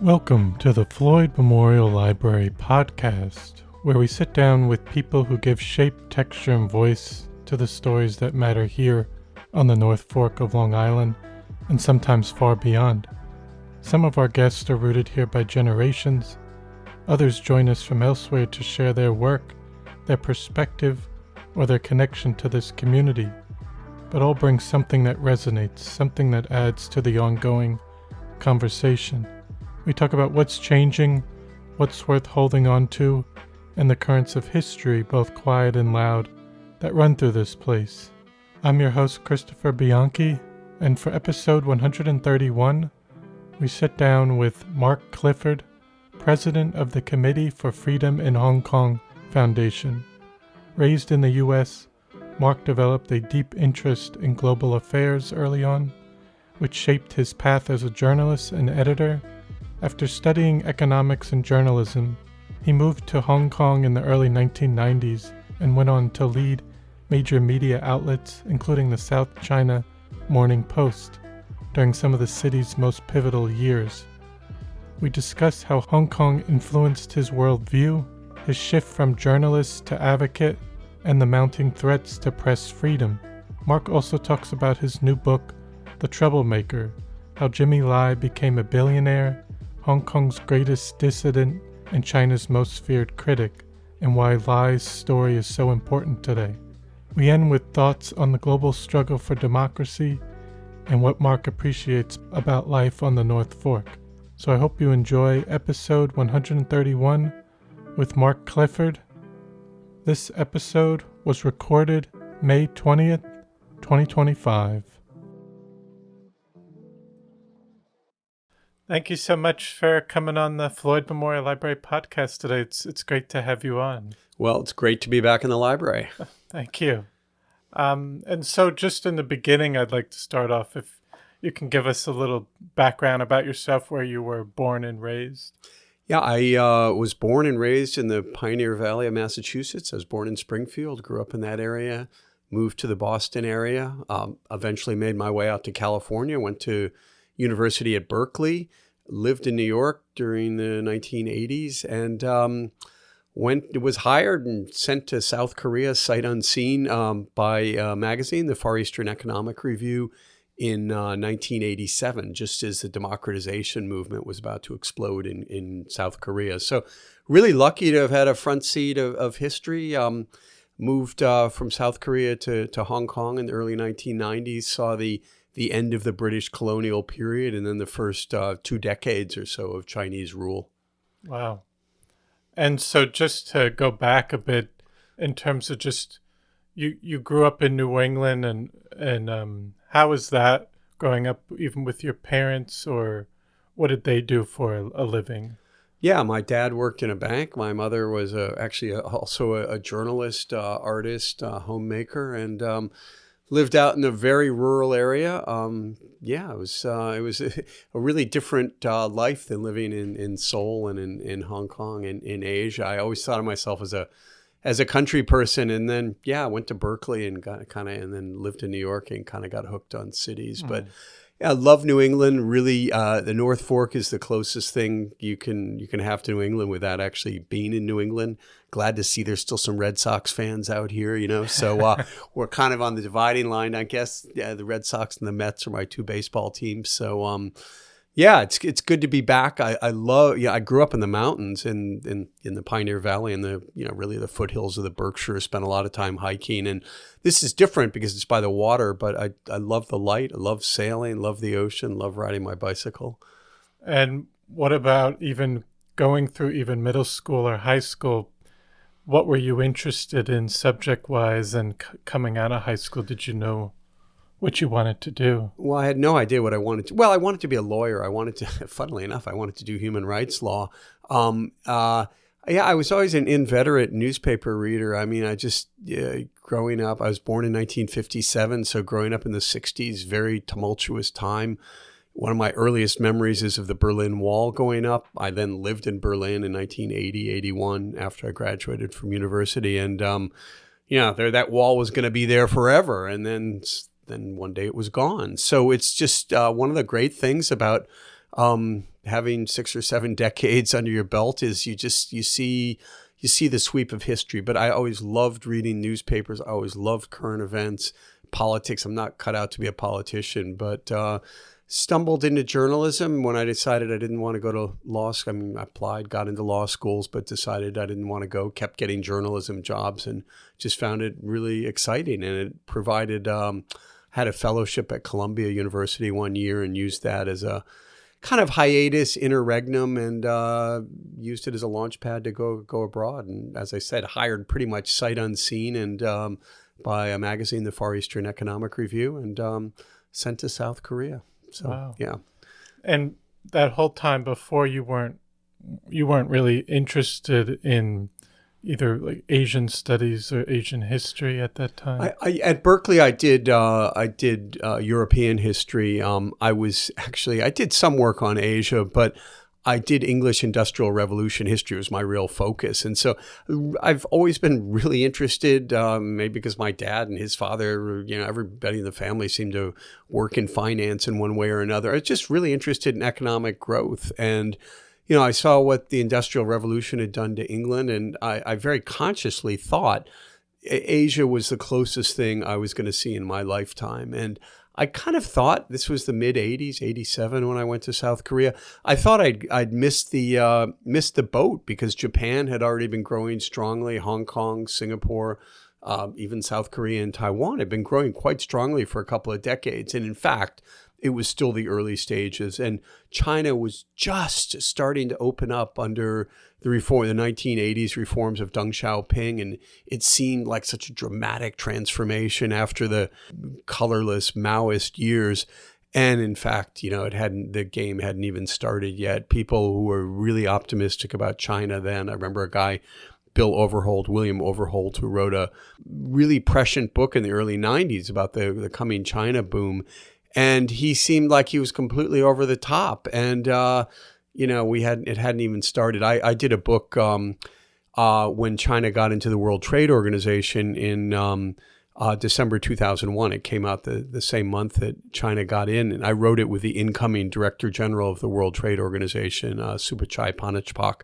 Welcome to the Floyd Memorial Library podcast, where we sit down with people who give shape, texture, and voice to the stories that matter here on the North Fork of Long Island, and sometimes far beyond. Some of our guests are rooted here by generations. Others join us from elsewhere to share their work, their perspective, or their connection to this community. But all bring something that resonates, something that adds to the ongoing conversation. We talk about what's changing, what's worth holding on to, and the currents of history, both quiet and loud, that run through this place. I'm your host, Christopher Bianchi, and for episode 131, we sit down with Mark Clifford, president of the Committee for Freedom in Hong Kong Foundation. Raised in the U.S., Mark developed a deep interest in global affairs early on, which shaped his path as a journalist and editor. After studying economics and journalism, he moved to Hong Kong in the early 1990s and went on to lead major media outlets, including the South China Morning Post, during some of the city's most pivotal years. We discuss how Hong Kong influenced his worldview, his shift from journalist to advocate, and the mounting threats to press freedom. Mark also talks about his new book, The Troublemaker, how Jimmy Lai became a billionaire, Hong Kong's greatest dissident, and China's most feared critic, and why Lai's story is so important today. We end with thoughts on the global struggle for democracy and what Mark appreciates about life on the North Fork. So I hope you enjoy episode 131 with Mark Clifford. This episode was recorded May 20th, 2025. Thank you so much for coming on the Floyd Memorial Library podcast today. It's great to have you on. Well, it's great to be back in the library. Thank you. And so just in the beginning, I'd like to start off, if you can give us a little background about yourself, where you were born and raised. Yeah, I was born and raised in the Pioneer Valley of Massachusetts. I was born in Springfield, grew up in that area, moved to the Boston area, eventually made my way out to California, went to University at Berkeley, lived in New York during the 1980s, and was hired and sent to South Korea sight unseen by a magazine, the Far Eastern Economic Review, in 1987, just as the democratization movement was about to explode in South Korea. So really lucky to have had a front seat of history. Moved from South Korea to Hong Kong in the early 1990s, saw the end of the British colonial period, and then the first 2 decades or so of Chinese rule. Wow. And so just to go back a bit in terms of just, you grew up in New England, and how was that growing up, even with your parents, or what did they do for a living? Yeah, my dad worked in a bank. My mother was also a journalist, artist, homemaker, and lived out in a very rural area. It was a really different life than living in Seoul and in Hong Kong and in Asia. I always thought of myself as a country person, and then I went to Berkeley and and then lived in New York and kind of got hooked on cities. But I love New England. Really, the North Fork is the closest thing you can have to New England without actually being in New England. Glad to see there's still some Red Sox fans out here, So we're kind of on the dividing line, I guess. Yeah, the Red Sox and the Mets are my 2 baseball teams. So it's good to be back. I grew up in the mountains in the Pioneer Valley and really the foothills of the Berkshire. Spent a lot of time hiking, and this is different because it's by the water. But I love the light. I love sailing. Love the ocean. Love riding my bicycle. And what about even going through even middle school or high school? What were you interested in subject-wise, and coming out of high school, did you know what you wanted to do? Well, I had no idea what I wanted to. Well, I wanted to be a lawyer. Funnily enough, I wanted to do human rights law. I was always an inveterate newspaper reader. I mean, growing up, I was born in 1957, so growing up in the 60s, very tumultuous time. One of my earliest memories is of the Berlin Wall going up. I then lived in Berlin in 1980, 81 after I graduated from university. And, that wall was going to be there forever. And then one day it was gone. So it's just one of the great things about having 6 or 7 decades under your belt is you see the sweep of history. But I always loved reading newspapers. I always loved current events, politics. I'm not cut out to be a politician, but stumbled into journalism when I decided I didn't want to go to law school. I mean, I applied, got into law schools, but decided I didn't want to go, kept getting journalism jobs and just found it really exciting. And it provided, had a fellowship at Columbia University one year and used that as a kind of hiatus interregnum and used it as a launch pad to go abroad. And as I said, hired pretty much sight unseen and by a magazine, the Far Eastern Economic Review, and sent to South Korea. So, wow. Yeah. And that whole time before you weren't really interested in either like Asian studies or Asian history at that time? I at Berkeley, I did European history. I did some work on Asia, but I did English Industrial Revolution history was my real focus. And so I've always been really interested, maybe because my dad and his father, everybody in the family seemed to work in finance in one way or another. I was just really interested in economic growth. And, I saw what the Industrial Revolution had done to England, and I very consciously thought Asia was the closest thing I was going to see in my lifetime. And I kind of thought this was the mid 80s, 87 when I went to South Korea. I thought I'd missed the boat because Japan had already been growing strongly. Hong Kong, Singapore, even South Korea and Taiwan had been growing quite strongly for a couple of decades. And in fact, it was still the early stages. And China was just starting to open up under the 1980s reforms of Deng Xiaoping. And it seemed like such a dramatic transformation after the colorless Maoist years. And in fact, the game hadn't even started yet. People who were really optimistic about China then, I remember a guy, William Overholt, who wrote a really prescient book in the early 90s about the coming China boom. And he seemed like he was completely over the top. And, it hadn't even started. I did a book when China got into the World Trade Organization in December 2001. It came out the same month that China got in. And I wrote it with the incoming Director General of the World Trade Organization, Subhachai Panachpak.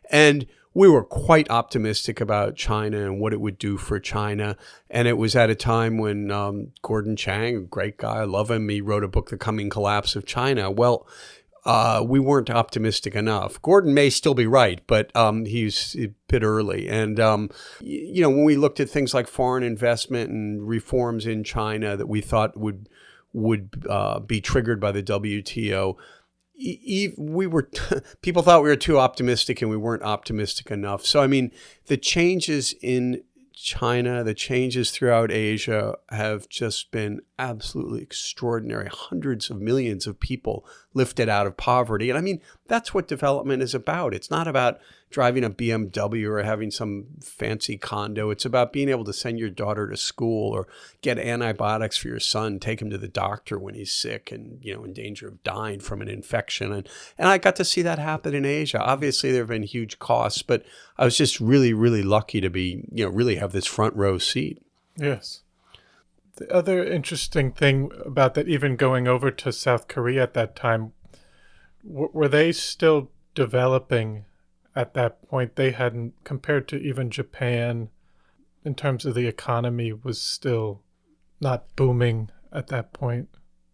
And we were quite optimistic about China and what it would do for China. And it was at a time when Gordon Chang, a great guy, I love him, he wrote a book, The Coming Collapse of China. Well, we weren't optimistic enough. Gordon may still be right, but he's a bit early. And, when we looked at things like foreign investment and reforms in China that we thought would be triggered by the WTO, people thought we were too optimistic and we weren't optimistic enough. So, the changes in China, the changes throughout Asia have just been absolutely extraordinary. Hundreds of millions of people lifted out of poverty. And that's what development is about. It's not about driving a BMW or having some fancy condo. It's about being able to send your daughter to school or get antibiotics for your son, take him to the doctor when he's sick and, in danger of dying from an infection. And I got to see that happen in Asia. Obviously, there have been huge costs, but I was just really, really lucky to be, really have this front row seat. Yes. The other interesting thing about that, even going over to South Korea at that time, were they still developing at that point? They hadn't, compared to even Japan, in terms of the economy, was still not booming at that point.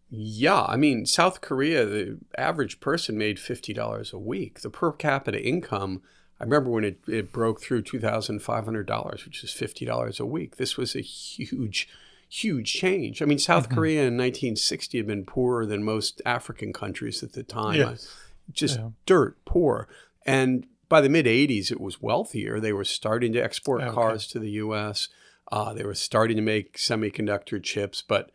Yeah, South Korea, the average person made $50 a week. The per capita income, I remember when it broke through $2,500, which is $50 a week. This was a huge change. South Korea in 1960 had been poorer than most African countries at the time. Yes. Dirt poor. And by the mid-'80s, it was wealthier. They were starting to export cars to the U.S. They were starting to make semiconductor chips, but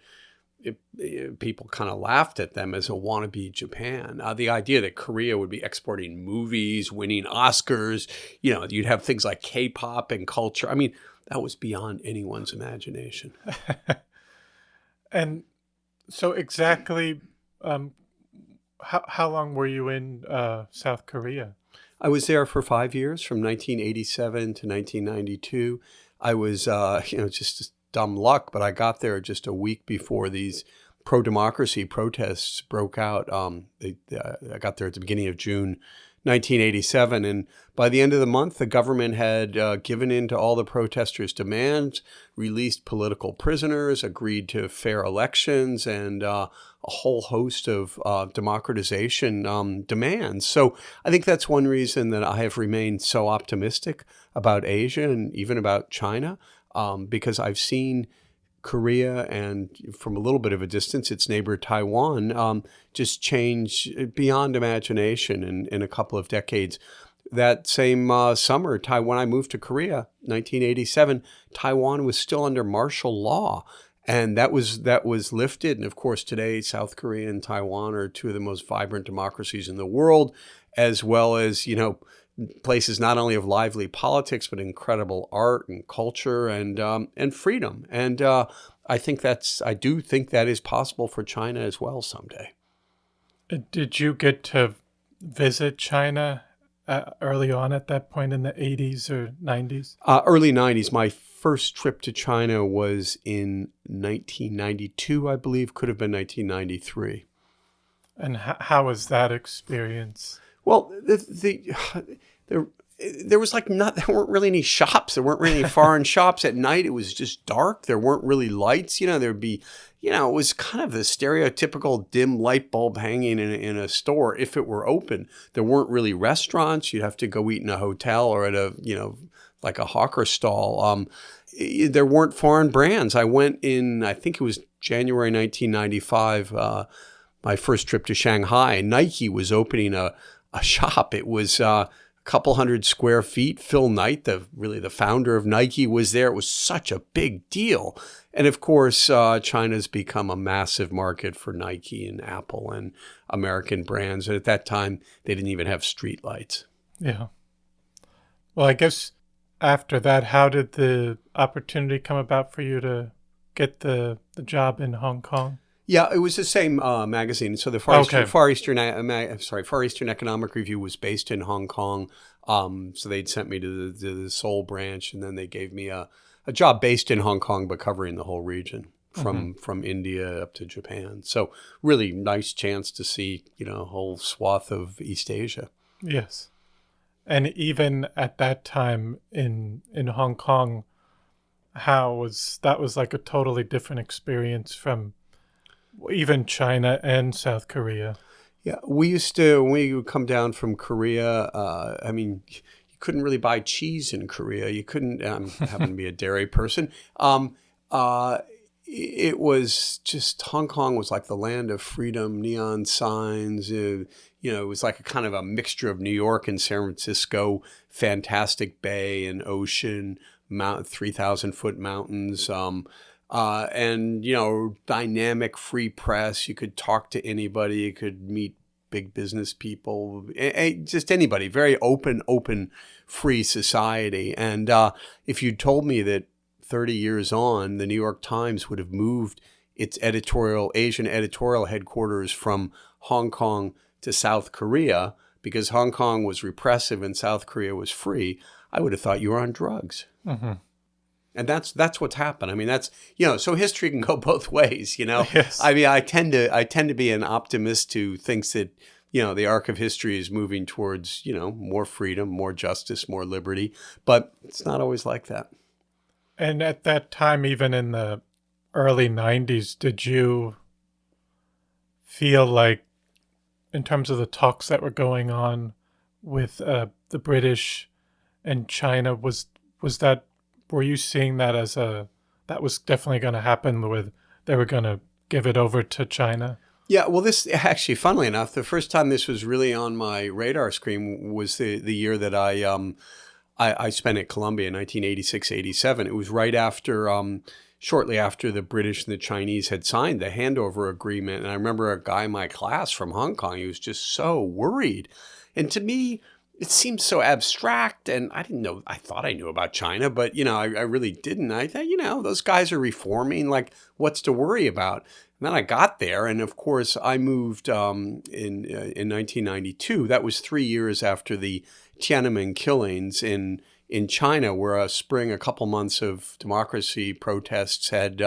people kind of laughed at them as a wannabe Japan. The idea that Korea would be exporting movies, winning Oscars, you'd have things like K-pop and culture. That was beyond anyone's imagination. And so exactly How long were you in South Korea? I was there for 5 years, from 1987 to 1992. I was, just dumb luck, but I got there just a week before these pro-democracy protests broke out. I got there at the beginning of June 1987, and by the end of the month, the government had given in to all the protesters' demands, released political prisoners, agreed to fair elections, and a whole host of democratization demands. So I think that's one reason that I have remained so optimistic about Asia and even about China, because I've seen Korea and, from a little bit of a distance, its neighbor Taiwan just change beyond imagination in a couple of decades. That same summer, when I moved to Korea, 1987, Taiwan was still under martial law. And that was lifted. And of course, today, South Korea and Taiwan are two of the most vibrant democracies in the world, as well as, places not only of lively politics, but incredible art and culture and freedom. And I do think that is possible for China as well someday. Did you get to visit China early on at that point in the 80s or 90s? Early 90s. My first trip to China was in 1992, I believe. Could have been 1993. And how was that experience? Well, there was there weren't really any shops. There weren't really any foreign shops at night. It was just dark. There weren't really lights. There'd be, it was kind of the stereotypical dim light bulb hanging in a store if it were open. There weren't really restaurants. You'd have to go eat in a hotel or at a, like a hawker stall. There weren't foreign brands. I went in, I think it was January 1995, my first trip to Shanghai. Nike was opening a shop. It was a couple hundred square feet. Phil Knight, the founder of Nike, was there. It was such a big deal. And of course, China's become a massive market for Nike and Apple and American brands. And at that time, they didn't even have street lights. Yeah. Well, I guess after that, how did the opportunity come about for you to get the job in Hong Kong? Yeah, it was the same magazine. So the Far Eastern Economic Review was based in Hong Kong. So they'd sent me to the Seoul branch, and then they gave me a job based in Hong Kong, but covering the whole region from India up to Japan. So really nice chance to see, a whole swath of East Asia. Yes. And even at that time in Hong Kong, that was like a totally different experience from even China and South Korea. Yeah, we used to, when we would come down from Korea, you couldn't really buy cheese in Korea. You couldn't, happen to be a dairy person. It was just, Hong Kong was like the land of freedom, neon signs. It was like a kind of a mixture of New York and San Francisco, fantastic bay and ocean, 3,000-foot mountains. And, dynamic free press. You could talk to anybody. You could meet big business people, just anybody. Very open, free society. And if you'd told me that 30 years on, the New York Times would have moved its Asian editorial headquarters from Hong Kong to South Korea because Hong Kong was repressive and South Korea was free, I would have thought you were on drugs. Mm-hmm. And that's what's happened. That's, so history can go both ways, Yes. I tend to be an optimist who thinks that, the arc of history is moving towards, more freedom, more justice, more liberty, but it's not always like that. And at that time, even in the early 90s, did you feel like, in terms of the talks that were going on with the British and China, were you seeing that as that was definitely going to happen, with they were going to give it over to China? Yeah, well, this actually, funnily enough, the first time this was really on my radar screen was the year that I spent at Columbia in 1986-87. It was right after, shortly after the British and the Chinese had signed the handover agreement. And I remember a guy in my class from Hong Kong, he was just so worried. And to me, it seems so abstract, and I didn't know. I thought I knew about China, but I really didn't. I thought, those guys are reforming. Like, what's to worry about? And then I got there, and of course, I moved in 1992. That was 3 years after the Tiananmen killings in China, where a couple months of democracy protests had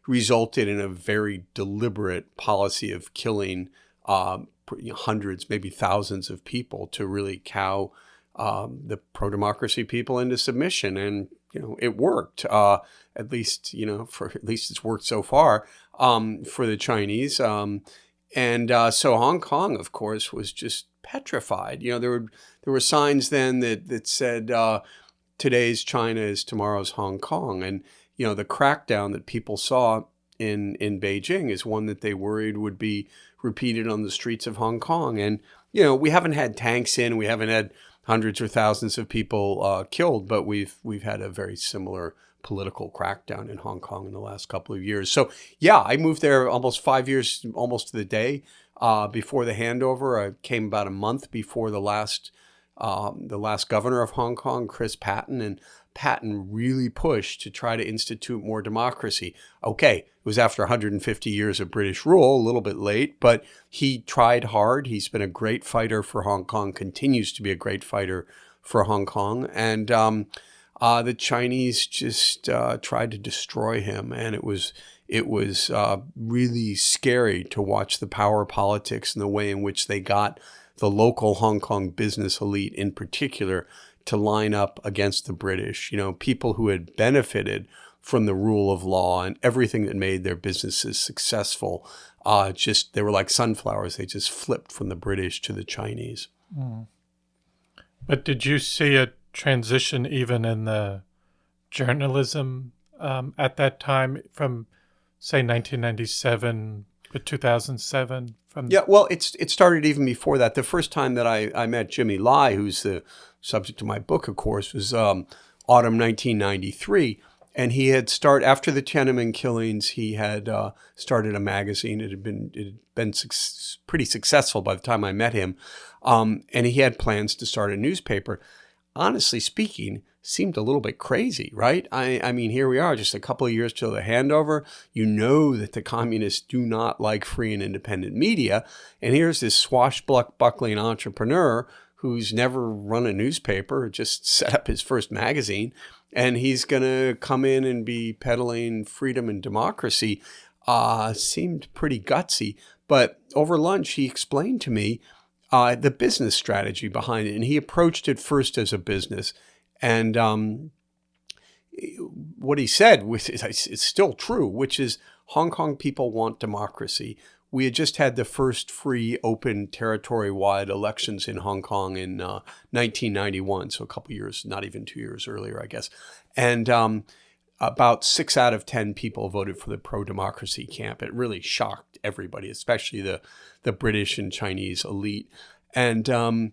resulted in a very deliberate policy of killing hundreds, maybe thousands of people to really cow the pro-democracy people into submission. And, it worked, at least it's worked so far for the Chinese. So Hong Kong, of course, was just petrified. There were signs then that said, today's China is tomorrow's Hong Kong. And, the crackdown that people saw in Beijing is one that they worried would be repeated on the streets of Hong Kong. And, we haven't had tanks in, we haven't had hundreds or thousands of people killed, but we've had a very similar political crackdown in Hong Kong in the last couple of years. So, yeah, I moved there almost 5 years, almost to the day before the handover. I came about a month before the last governor of Hong Kong, Chris Patten, and Patten really pushed to try to institute more democracy. Okay, it was after 150 years of British rule, a little bit late, but he tried hard. He's been a great fighter for Hong Kong, continues to be a great fighter for Hong Kong. And the Chinese just tried to destroy him. And it was really scary to watch the power politics and the way in which they got the local Hong Kong business elite in particular to line up against the British, people who had benefited from the rule of law and everything that made their businesses successful. They were like sunflowers. They just flipped from the British to the Chinese. Mm. But did you see a transition even in the journalism at that time from, say, 1997 to 2007? Yeah, well, it started even before that. The first time that I met Jimmy Lai, who's the subject of my book, of course, was autumn 1993. And he had after the Tiananmen killings, he had started a magazine. It had been pretty successful by the time I met him. And he had plans to start a newspaper. Honestly speaking, seemed a little bit crazy, right? I mean, here we are, just a couple of years till the handover. That the communists do not like free and independent media. And here's this swashbuckling entrepreneur who's never run a newspaper, just set up his first magazine, and he's going to come in and be peddling freedom and democracy. Seemed pretty gutsy. But over lunch, he explained to me the business strategy behind it. And he approached it first as a business. And what he said, which is still true, which is Hong Kong people want democracy. We had just had the first free, open, territory-wide elections in Hong Kong in 1991, so a couple years, not even 2 years earlier, I guess. And about 6 out of 10 people voted for the pro-democracy camp. It really shocked everybody, especially the British and Chinese elite. And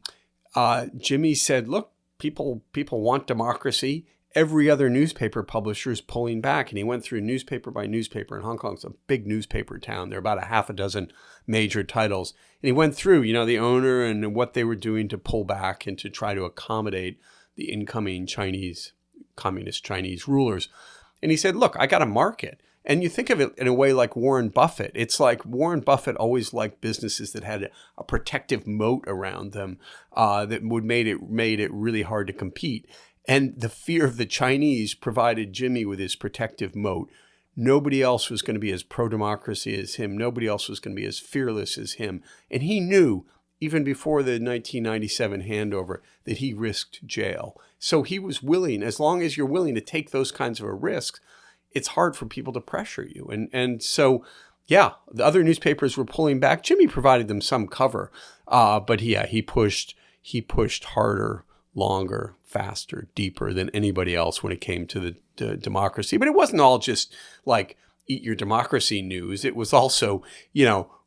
Jimmy said, look, people want democracy. Every other newspaper publisher is pulling back. And he went through newspaper by newspaper. And Hong Kong's a big newspaper town. There are about a half a dozen major titles. And he went through, the owner and what they were doing to pull back and to try to accommodate the incoming communist Chinese rulers. And he said, look, I got a market. And you think of it in a way like Warren Buffett. It's like Warren Buffett always liked businesses that had a protective moat around them that made it really hard to compete. And the fear of the Chinese provided Jimmy with his protective moat. Nobody else was going to be as pro-democracy as him. Nobody else was going to be as fearless as him. And he knew, even before the 1997 handover, that he risked jail. So he was willing, as long as you're willing to take those kinds of a risk, it's hard for people to pressure you. And so, yeah, the other newspapers were pulling back. Jimmy provided them some cover, but yeah, he pushed harder, longer, faster, deeper than anybody else when it came to the democracy. But it wasn't all just like eat your democracy news. It was also,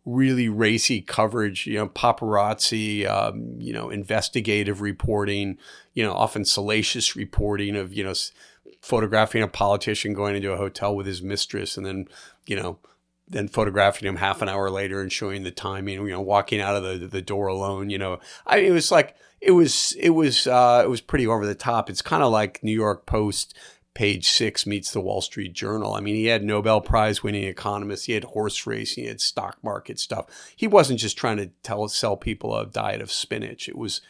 really racy coverage, paparazzi, investigative reporting, often salacious reporting of, photographing a politician going into a hotel with his mistress and then photographing him half an hour later and showing the timing, walking out of the door alone, it was like, it was pretty over the top. It's kind of like New York Post page 6 meets the Wall Street Journal. I mean, he had Nobel Prize winning economists. He had horse racing. He had stock market stuff. He wasn't just trying to sell people a diet of spinach. It was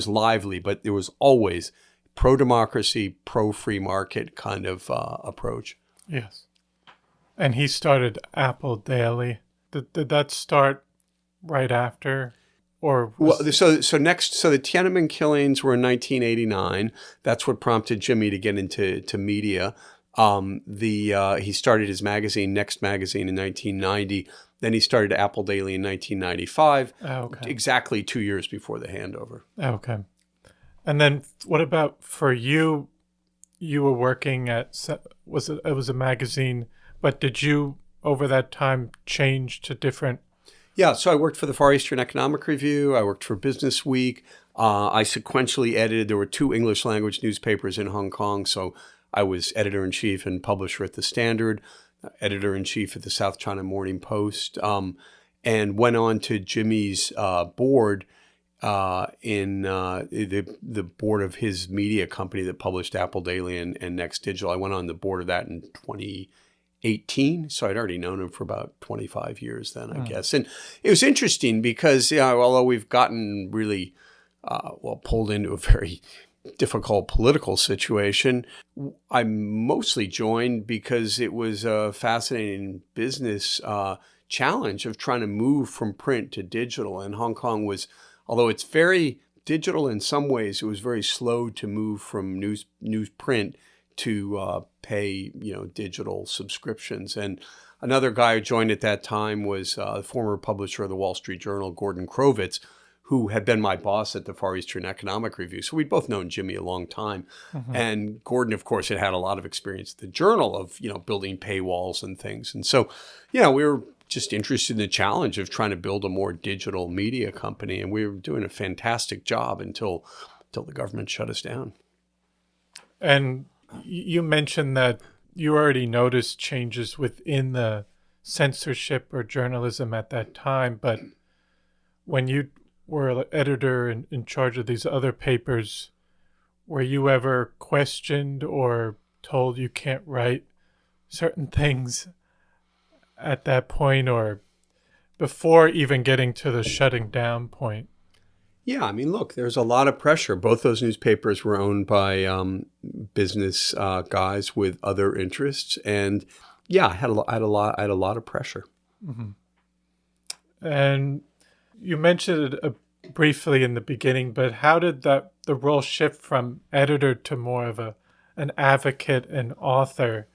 lively, but there was always pro-democracy, pro-free market kind of approach. Yes. And he started Apple Daily. Did that start right after? Or so the Tiananmen killings were in 1989. That's what prompted Jimmy to get into media. He started his magazine, Next Magazine, in 1990. Then he started Apple Daily in 1995. Okay. Exactly 2 years before the handover. Okay. And then what about for you? You were working at it was a magazine, but did you over that time change to different? Yeah, so I worked for the Far Eastern Economic Review. I worked for Business Week. I sequentially edited. There were 2 English language newspapers in Hong Kong. So I was editor-in-chief and publisher at the Standard, editor-in-chief at the South China Morning Post, and went on to Jimmy's board in the board of his media company that published Apple Daily and Next Digital. I went on the board of that in 2018. So I'd already known him for about 25 years then, I guess. And it was interesting because, although we've gotten really, pulled into a very difficult political situation, I mostly joined because it was a fascinating business challenge of trying to move from print to digital. And Hong Kong was, although it's very digital in some ways, it was very slow to move from newsprint to pay, digital subscriptions. And another guy who joined at that time was the former publisher of the Wall Street Journal, Gordon Krovitz, who had been my boss at the Far Eastern Economic Review. So we'd both known Jimmy a long time. Mm-hmm. And Gordon, of course, had a lot of experience at the Journal of, building paywalls and things. And so, we were just interested in the challenge of trying to build a more digital media company. And we were doing a fantastic job until the government shut us down. And you mentioned that you already noticed changes within the censorship or journalism at that time, but when you were an editor in charge of these other papers, were you ever questioned or told you can't write certain things at that point or before even getting to the shutting down point? Yeah, I mean, look, there's a lot of pressure. Both those newspapers were owned by business guys with other interests, and I had a lot of pressure. Mm-hmm. And you mentioned it briefly in the beginning, but how did the role shift from editor to more of an advocate and author,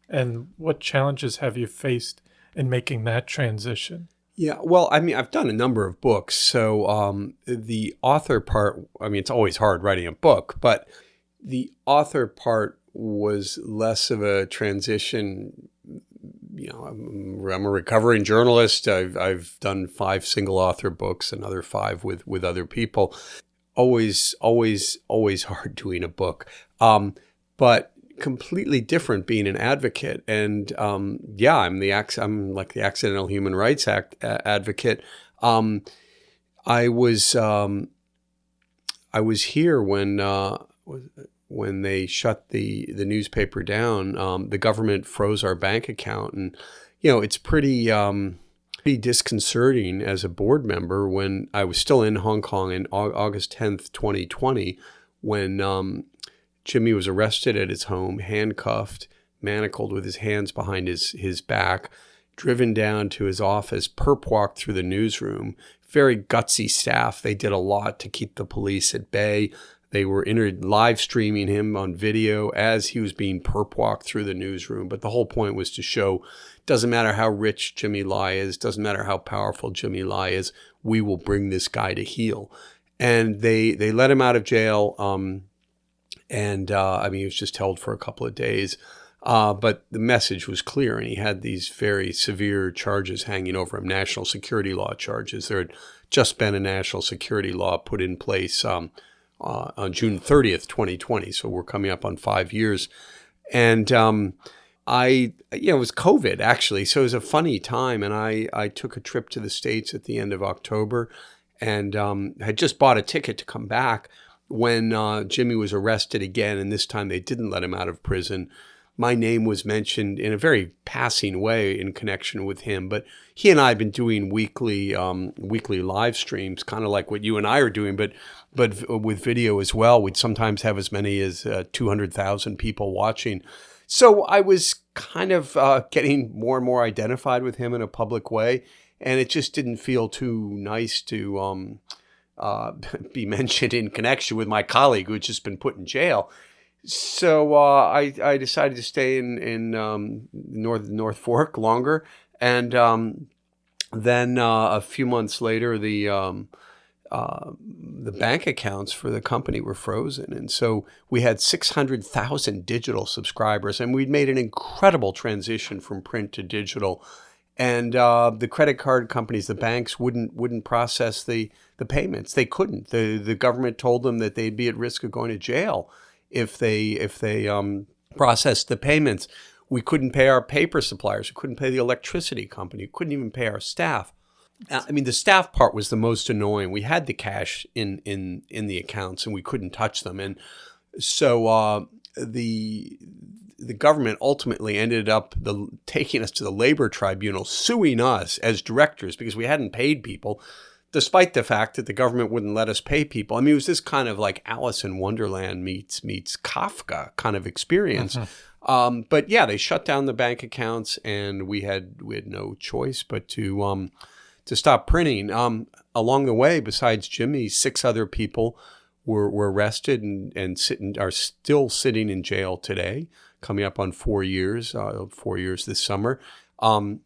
and what challenges have you faced in making that transition? Yeah, well, I mean, I've done a number of books. So the author part, I mean, it's always hard writing a book, but the author part was less of a transition. I'm a recovering journalist. I've done 5 single author books, another 5 with other people. Always hard doing a book. But completely different being an advocate. And I'm like the Accidental Human Rights Act advocate. I was here when they shut the newspaper down. The government froze our bank account, and it's pretty disconcerting as a board member when I was still in Hong Kong in August 10th, 2020, when Jimmy was arrested at his home, handcuffed, manacled with his hands behind his back, driven down to his office, perp walked through the newsroom. Very gutsy staff. They did a lot to keep the police at bay. They were live streaming him on video as he was being perp walked through the newsroom. But the whole point was to show, doesn't matter how rich Jimmy Lai is, doesn't matter how powerful Jimmy Lai is, we will bring this guy to heel. And they let him out of jail. And he was just held for a couple of days. But the message was clear, and he had these very severe charges hanging over him, national security law charges. There had just been a national security law put in place on June 30th, 2020. So we're coming up on 5 years. And it was COVID, actually. So it was a funny time. And I took a trip to the States at the end of October. and had just bought a ticket to come back when Jimmy was arrested again, and this time they didn't let him out of prison. My name was mentioned in a very passing way in connection with him, but he and I have been doing weekly live streams, kind of like what you and I are doing, but with video as well. We'd sometimes have as many as 200,000 people watching. So I was kind of getting more and more identified with him in a public way, and it just didn't feel too nice to be mentioned in connection with my colleague who had just been put in jail. So I decided to stay in North Fork longer, and then a few months later, the bank accounts for the company were frozen, and so we had 600,000 digital subscribers, and we'd made an incredible transition from print to digital. And the credit card companies, the banks, wouldn't process the payments. They couldn't. The government told them that they'd be at risk of going to jail if they processed the payments. We couldn't pay our paper suppliers. We couldn't pay the electricity company. We couldn't even pay our staff. I mean, the staff part was the most annoying. We had the cash in the accounts, and we couldn't touch them. And so the government ultimately ended up taking us to the labor tribunal, suing us as directors because we hadn't paid people, despite the fact that the government wouldn't let us pay people. I mean, it was this kind of like Alice in Wonderland meets Kafka kind of experience. Mm-hmm. But yeah, they shut down the bank accounts, and we had no choice but to stop printing. Along the way, besides Jimmy, 6 other people were arrested and are still sitting in jail today, coming up on 4 years. 4 years this summer.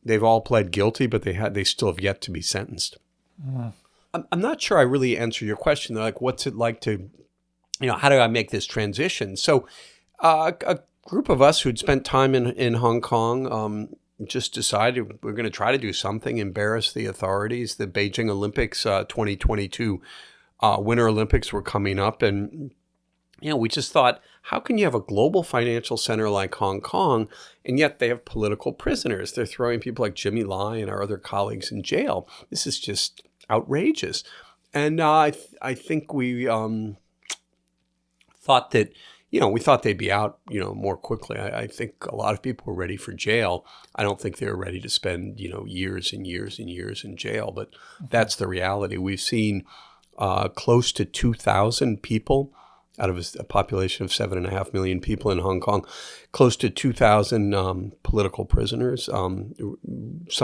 They've all pled guilty, but they still have yet to be sentenced. Mm. I'm not sure I really answered your question. Like, what's it like to, how do I make this transition? So a group of us who'd spent time in Hong Kong just decided we're going to try to do something, embarrass the authorities. The Beijing Olympics 2022 Winter Olympics were coming up, and we just thought, how can you have a global financial center like Hong Kong, and yet they have political prisoners? They're throwing people like Jimmy Lai and our other colleagues in jail. This is just outrageous. And I think we thought that, we thought they'd be out, more quickly. I think a lot of people were ready for jail. I don't think they were ready to spend, years and years and years in jail. But that's the reality. We've seen close to 2,000 people out of a population of 7.5 million people in Hong Kong, close to 2,000 political prisoners. Some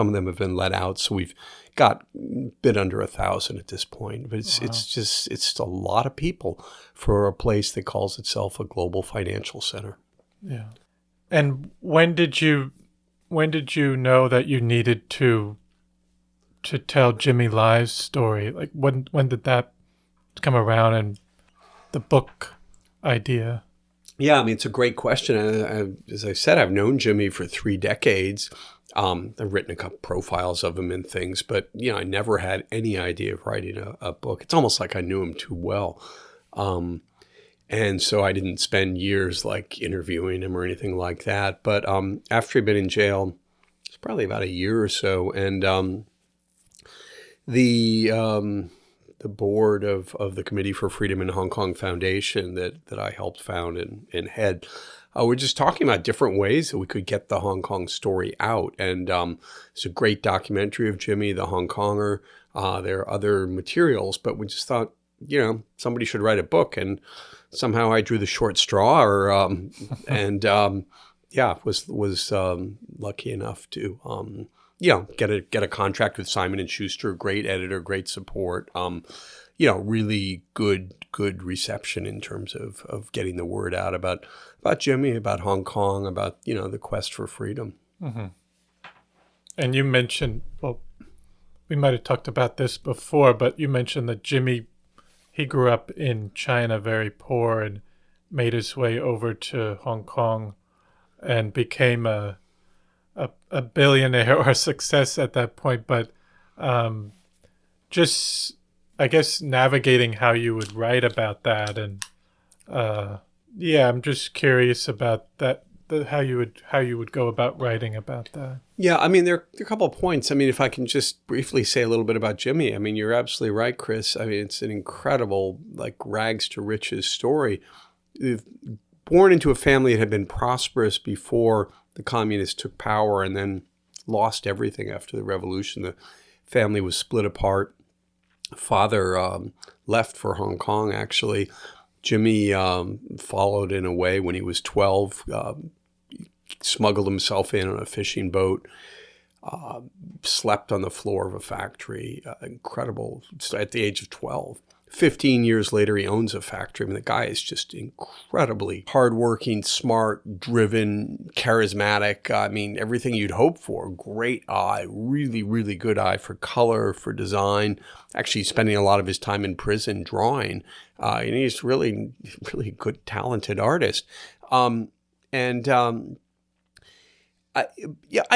of them have been let out, so we've got a bit under 1,000 at this point. But it's a lot of people for a place that calls itself a global financial center. Yeah. And when did you know that you needed to tell Jimmy Lai's story? Like when did that come around, and the book idea? Yeah, I mean, it's a great question. As I said, I've known Jimmy for 3 decades. I've written a couple profiles of him and things, but I never had any idea of writing a book. It's almost like I knew him too well. And so I didn't spend years like interviewing him or anything like that. But after he'd been in jail, it's probably about a year or so, and the board of the Committee for Freedom in Hong Kong Foundation that I helped found and head, we're just talking about different ways that we could get the Hong Kong story out. And it's a great documentary of Jimmy, the Hong Konger. There are other materials, but we just thought, somebody should write a book. And somehow I drew the short straw, was lucky enough to get a contract with Simon & Schuster, great editor, great support, really good reception in terms of getting the word out about Jimmy, about Hong Kong, about, the quest for freedom. Mm-hmm. And you mentioned, well, we might have talked about this before, but you mentioned that Jimmy, he grew up in China, very poor, and made his way over to Hong Kong and became a billionaire or a success at that point. But just, I guess, navigating how you would write about that. And I'm just curious about that how you would go about writing about that. Yeah, I mean, there are a couple of points. I mean, if I can just briefly say a little bit about Jimmy. I mean, you're absolutely right, Chris. I mean, it's an incredible, like, rags to riches story. Born into a family that had been prosperous before the communists took power and then lost everything after the revolution. The family was split apart. Father left for Hong Kong, actually. Jimmy followed in a way when he was 12, smuggled himself in on a fishing boat, slept on the floor of a factory. Incredible. At the age of 12. 15 years later, he owns a factory. I mean, the guy is just incredibly hardworking, smart, driven, charismatic. I mean, everything you'd hope for. Great eye, really, really good eye for color, for design. Actually spending a lot of his time in prison drawing. And he's really, really good, talented artist. I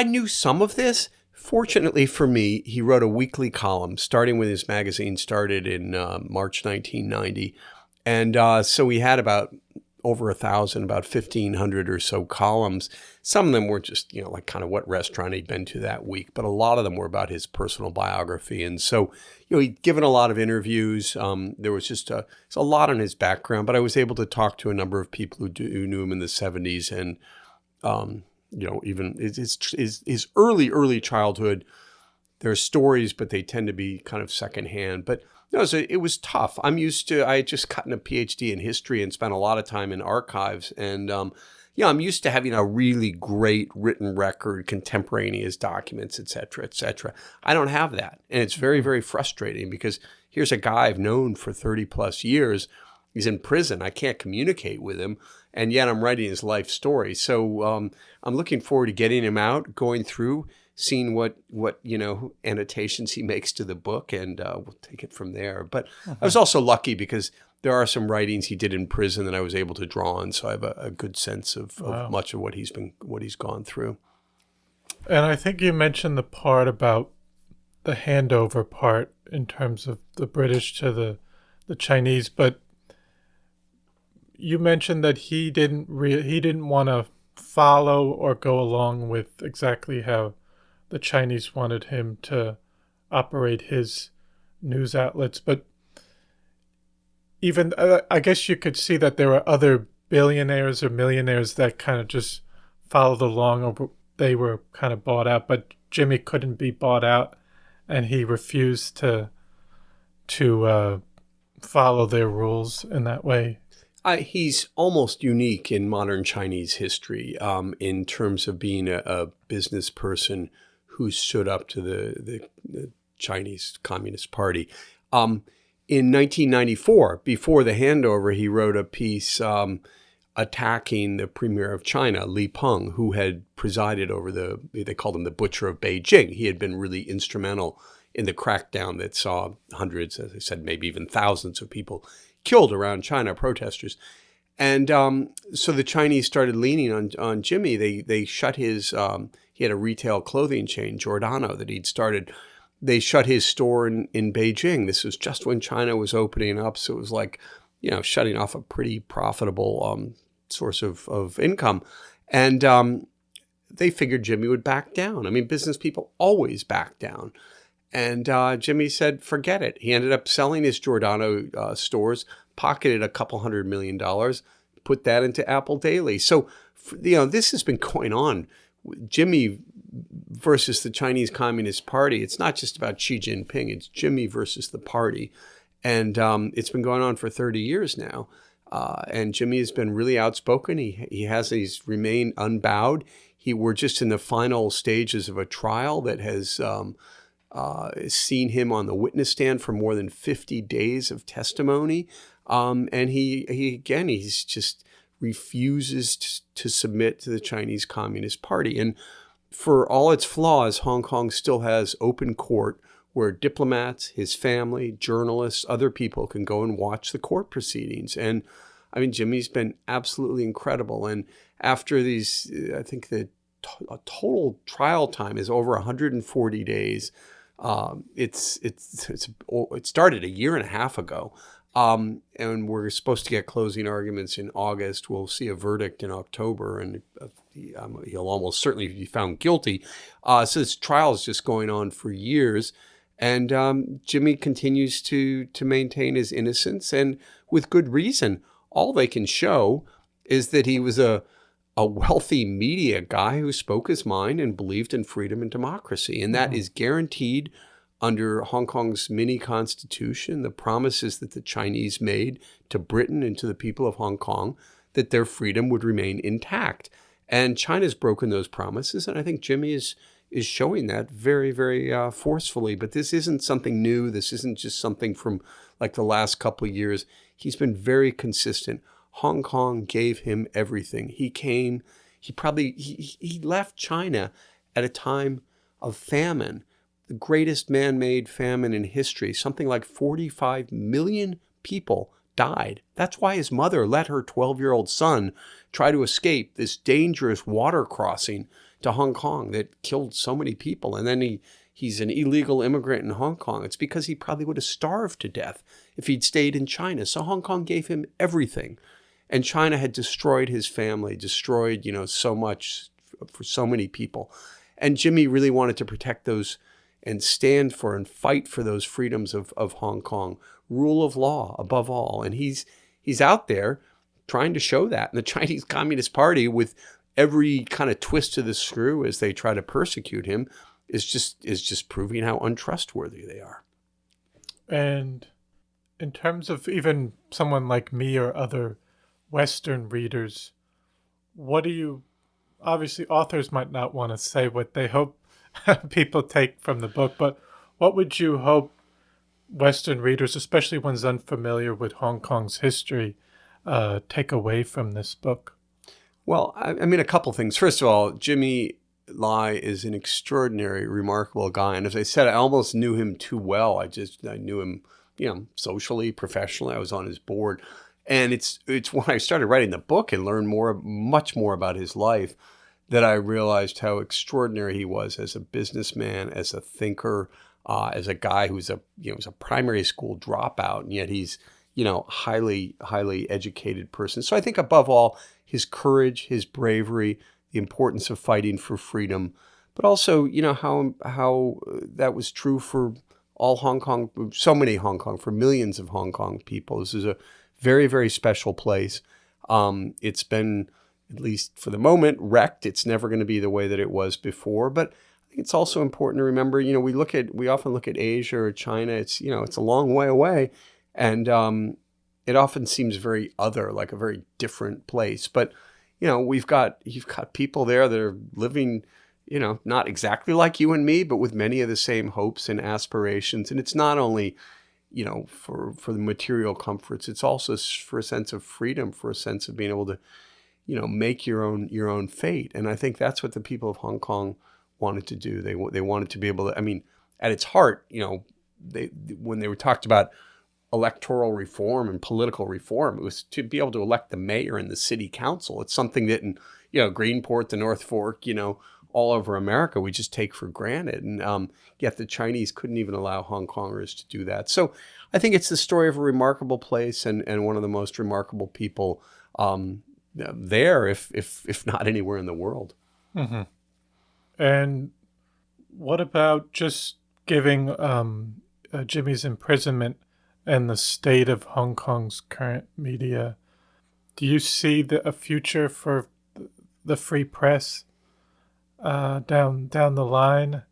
knew some of this. Fortunately for me, he wrote a weekly column, starting when his magazine started in March 1990. And so we had about over 1,000, about 1,500 or so columns. Some of them were just, like kind of what restaurant he'd been to that week. But a lot of them were about his personal biography. And so, he'd given a lot of interviews. There was just a lot on his background. But I was able to talk to a number of people who knew him in the 70s. And even his early childhood, there are stories, but they tend to be kind of secondhand. But no, it was tough. I had just gotten a PhD in history and spent a lot of time in archives. And, I'm used to having a really great written record, contemporaneous documents, et cetera, et cetera. I don't have that. And it's very, very frustrating because here's a guy I've known for 30 plus years. He's in prison. I can't communicate with him. And yet I'm writing his life story. So I'm looking forward to getting him out, going through, seeing what annotations he makes to the book, and we'll take it from there. But I was also lucky because there are some writings he did in prison that I was able to draw on, so I have a good sense of much of what he's gone through. And I think you mentioned the part about the handover part in terms of the British to the Chinese, but you mentioned that he didn't want to follow or go along with exactly how the Chinese wanted him to operate his news outlets. But even, I guess you could see that there were other billionaires or millionaires that kind of just followed along, or they were kind of bought out. But Jimmy couldn't be bought out, and he refused to follow their rules in that way. He's almost unique in modern Chinese history in terms of being a business person who stood up to the Chinese Communist Party. In 1994, before the handover, he wrote a piece attacking the premier of China, Li Peng, who had presided over they called him the Butcher of Beijing. He had been really instrumental in the crackdown that saw hundreds, as I said, maybe even thousands of people killed around China, protesters. And so the Chinese started leaning on Jimmy. They shut his, he had a retail clothing chain, Giordano, that he'd started. They shut his store in Beijing. This was just when China was opening up. So it was like, shutting off a pretty profitable source of income. And they figured Jimmy would back down. I mean, business people always back down. And Jimmy said, forget it. He ended up selling his Giordano stores, pocketed $200 million, put that into Apple Daily. So, this has been going on. Jimmy versus the Chinese Communist Party. It's not just about Xi Jinping. It's Jimmy versus the party. And it's been going on for 30 years now. And Jimmy has been really outspoken. He's remained unbowed. We're just in the final stages of a trial that has seen him on the witness stand for more than 50 days of testimony. And he's just refuses to submit to the Chinese Communist Party. And for all its flaws, Hong Kong still has open court where diplomats, his family, journalists, other people can go and watch the court proceedings. And I mean, Jimmy's been absolutely incredible. And after these, I think the total trial time is over 140 days. It started a year and a half ago. And we're supposed to get closing arguments in August. We'll see a verdict in October, and he'll almost certainly be found guilty. So this trial is just going on for years. And Jimmy continues to maintain his innocence, and with good reason. All they can show is that he was a wealthy media guy who spoke his mind and believed in freedom and democracy. And that is guaranteed under Hong Kong's mini constitution, the promises that the Chinese made to Britain and to the people of Hong Kong, that their freedom would remain intact. And China's broken those promises, and I think Jimmy is showing that very, very forcefully. But this isn't something new. This isn't just something from like the last couple of years. He's been very consistent. Hong Kong gave him everything. He came, he left China at a time of famine, the greatest man-made famine in history. Something like 45 million people died. That's why his mother let her 12-year-old son try to escape this dangerous water crossing to Hong Kong that killed so many people. And then he's an illegal immigrant in Hong Kong. It's because he probably would have starved to death if he'd stayed in China. So Hong Kong gave him everything. And China had destroyed his family, destroyed, so much for so many people. And Jimmy really wanted to protect those and stand for and fight for those freedoms of Hong Kong, rule of law above all. And he's out there trying to show that. And the Chinese Communist Party, with every kind of twist to the screw as they try to persecute him, is just proving how untrustworthy they are. And in terms of even someone like me or other Western readers, obviously authors might not want to say what they hope people take from the book, but what would you hope Western readers, especially ones unfamiliar with Hong Kong's history, take away from this book? Well, I mean, a couple things. First of all, Jimmy Lai is an extraordinary, remarkable guy. And as I said, I almost knew him too well. I knew him, socially, professionally. I was on his board. And it's when I started writing the book and learned much more about his life, that I realized how extraordinary he was as a businessman, as a thinker, as a guy who's was a primary school dropout, and yet he's, highly, highly educated person. So I think above all, his courage, his bravery, the importance of fighting for freedom, but also, how that was true for all Hong Kong, so many Hong Kong, for millions of Hong Kong people. This is a very, very special place. It's been, at least for the moment, wrecked. It's never going to be the way that it was before. But I think it's also important to remember, we often look at Asia or China. It's, it's a long way away. And it often seems very other, like a very different place. But, you've got people there that are living, not exactly like you and me, but with many of the same hopes and aspirations. And it's not only, for the material comforts, it's also for a sense of freedom, for a sense of being able to, make your own fate. And I think that's what the people of Hong Kong wanted to do. They wanted to be able to, I mean, at its heart, when they were talked about electoral reform and political reform, it was to be able to elect the mayor and the city council. It's something that in, Greenport, the North Fork, all over America, we just take for granted. And yet the Chinese couldn't even allow Hong Kongers to do that. So I think it's the story of a remarkable place and one of the most remarkable people there, if not anywhere in the world. Mm-hmm. And what about just giving Jimmy's imprisonment and the state of Hong Kong's current media? Do you see a future for the free press down the line,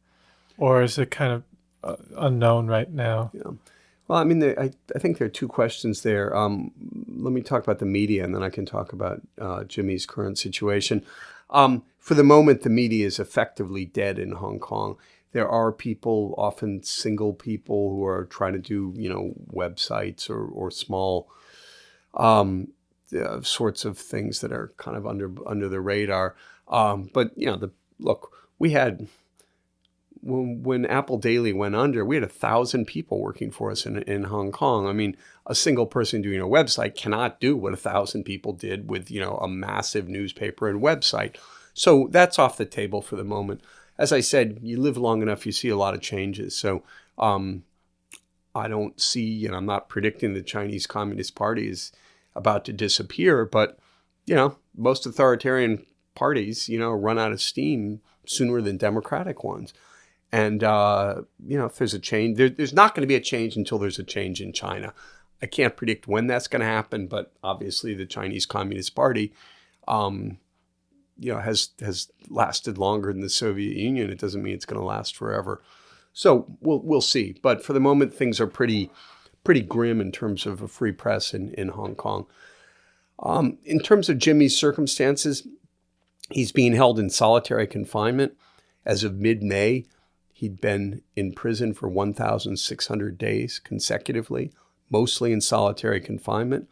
or is it kind of unknown right now? Yeah. Well, I mean, I think there are two questions there. Let me talk about the media, and then I can talk about Jimmy's current situation. For the moment, the media is effectively dead in Hong Kong. There are people, often single people, who are trying to do, websites or small sorts of things that are kind of under the radar. But look, we had. When Apple Daily went under, we had 1,000 people working for us in Hong Kong. I mean, a single person doing a website cannot do what 1,000 people did with, a massive newspaper and website. So that's off the table for the moment. As I said, you live long enough, you see a lot of changes. So I don't see, and I'm not predicting the Chinese Communist Party is about to disappear, but, most authoritarian parties, run out of steam sooner than democratic ones. And, if there's a change, there's not going to be a change until there's a change in China. I can't predict when that's going to happen, but obviously the Chinese Communist Party, has lasted longer than the Soviet Union. It doesn't mean it's going to last forever. So we'll see. But for the moment, things are pretty grim in terms of a free press in Hong Kong. In terms of Jimmy's circumstances, he's being held in solitary confinement. As of mid-May, he'd been in prison for 1,600 days consecutively, mostly in solitary confinement.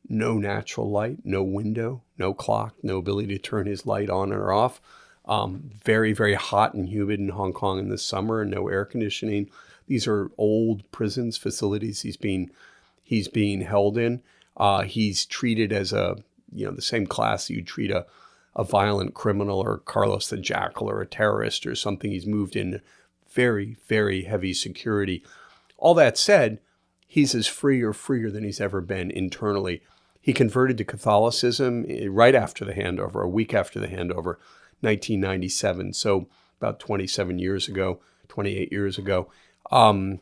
No natural light, no window, no clock, no ability to turn his light on or off. Very, very hot and humid in Hong Kong in the summer, and no air conditioning. These are old prisons, facilities he's being held in. He's treated as the same class that you treat a violent criminal or Carlos the Jackal or a terrorist or something. He's moved in very, very heavy security. All that said, he's as free or freer than he's ever been internally. He converted to Catholicism right after the handover, a week after the handover, 1997. So about 28 years ago. And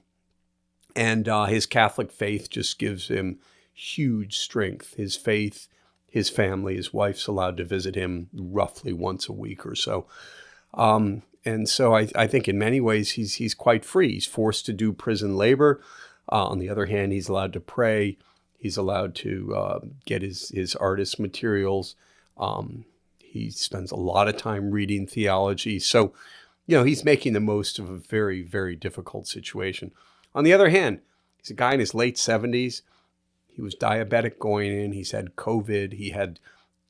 his Catholic faith just gives him huge strength. His faith, his family, his wife's allowed to visit him roughly once a week or so. And so I think in many ways he's quite free. He's forced to do prison labor. On the other hand, he's allowed to pray. He's allowed to get his artist materials. He spends a lot of time reading theology. So, he's making the most of a very, very difficult situation. On the other hand, he's a guy in his late 70s. He was diabetic going in. He's had COVID. He had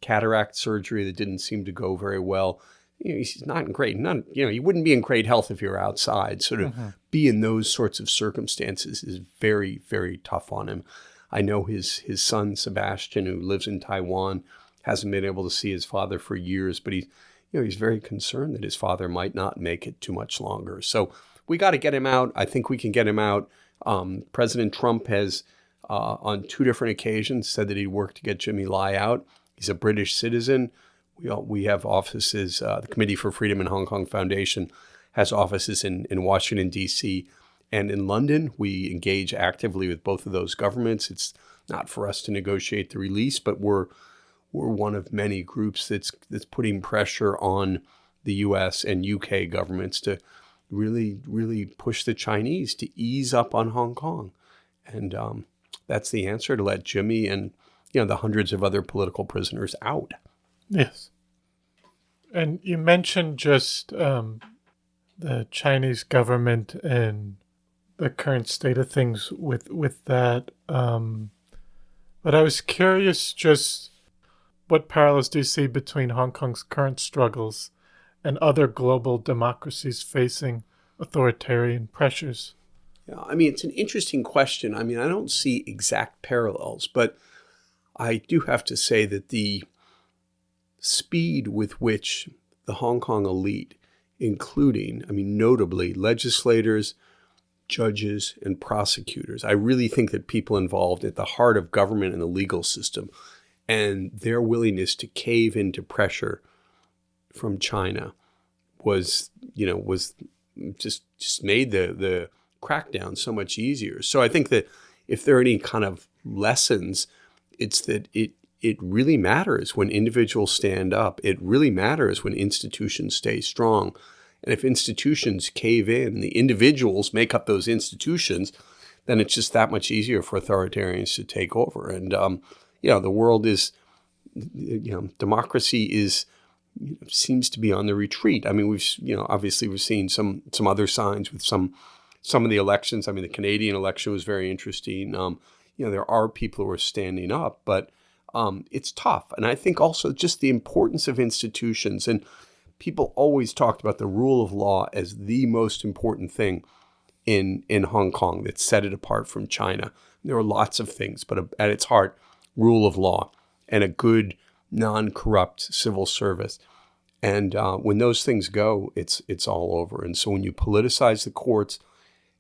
cataract surgery that didn't seem to go very well. He's not in great, he wouldn't be in great health if he were outside. So to be in those sorts of circumstances is very, very tough on him. I know his son, Sebastian, who lives in Taiwan, hasn't been able to see his father for years, but he's very concerned that his father might not make it too much longer. So we got to get him out. I think we can get him out. President Trump has, on 2 different occasions, said that he'd work to get Jimmy Lai out. He's a British citizen. We have offices, the Committee for Freedom in Hong Kong Foundation has offices in Washington, D.C., and in London. We engage actively with both of those governments. It's not for us to negotiate the release, but we're one of many groups that's putting pressure on the U.S. and U.K. governments to really, really push the Chinese to ease up on Hong Kong. And that's the answer, to let Jimmy and the hundreds of other political prisoners out. Yes. And you mentioned just the Chinese government and the current state of things with that. But I was curious just what parallels do you see between Hong Kong's current struggles and other global democracies facing authoritarian pressures? Yeah, it's an interesting question. I don't see exact parallels, but I do have to say that the speed with which the Hong Kong elite, including, notably legislators, judges, and prosecutors, I really think that people involved at the heart of government and the legal system, and their willingness to cave into pressure from China was just made the crackdown so much easier. So I think that if there are any kind of lessons, it's that it really matters when individuals stand up. It really matters when institutions stay strong. And if institutions cave in, the individuals make up those institutions, then it's just that much easier for authoritarians to take over. And, the world is, democracy is, seems to be on the retreat. Obviously we've seen some other signs with some of the elections. The Canadian election was very interesting. There are people who are standing up, but it's tough. And I think also just the importance of institutions, and people always talked about the rule of law as the most important thing in Hong Kong that set it apart from China. There are lots of things, but at its heart, rule of law and a good, non-corrupt civil service. And when those things go, it's all over. And so when you politicize the courts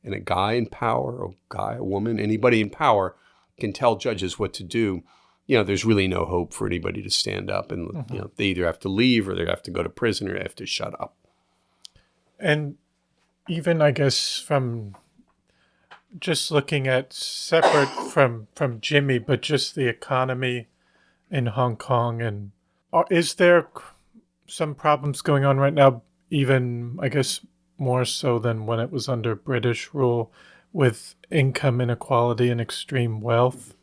and a guy in power, a woman, anybody in power can tell judges what to do, there's really no hope for anybody to stand up. And, they either have to leave or they have to go to prison or they have to shut up. And even, I guess, from just looking at separate from Jimmy, but just the economy in Hong Kong, and is there some problems going on right now, even, I guess, more so than when it was under British rule, with income inequality and extreme wealth?